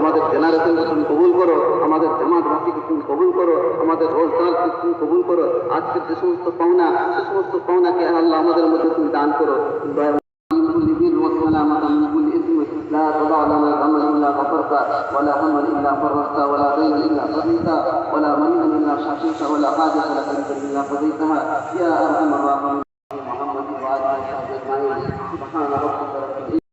আমাদের জেনারেশনকে তুমি কবুল করো, আমাদের জামাতবাসীকে তুমি কবুল করো, আমাদের রোজগারকে তুমি কবুল করো। আজকের যে সমস্ত পাওনা, সে সমস্ত পাওনাকে আল্লাহ আমাদের মধ্যে তুমি দান করো। لا تضع لنا ذنبا الا غفرته ولا هما الا فرجته ولا دين الا قضيته ولا مريضا الا شفيته ولا حاجه لك الا قضيتها يا ارحم الراحمين محمد وعلى اله وصحبه اجمعين سبحان ربك رب العزه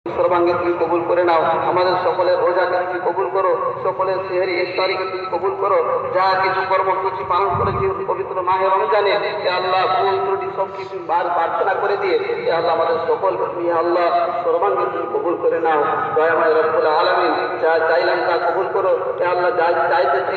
সর্বাঙ্গে তুমি কবুল করে নাও। আমাদের সকলের রোজাকে তুমি কবুল করো, সকলের সেহরি ইফতারিকে তুমি কবুল করো। যা কিছু কর্মসূচি পালন করেছি পবিত্র মাহে রমজানে, এ আল্লাহ ভুল ত্রুটি সব কিছু প্রার্থনা করে দিয়ে এ আল্লাহ আমাদের সকলকে তুমি আল্লাহ সর্বাঙ্গে তুমি কবুল করে নাও। দয়াময় রব্বুল আলামিন যা চাইলাম তা কবুল করো। এ আল্লাহ যা চাইতে থেকে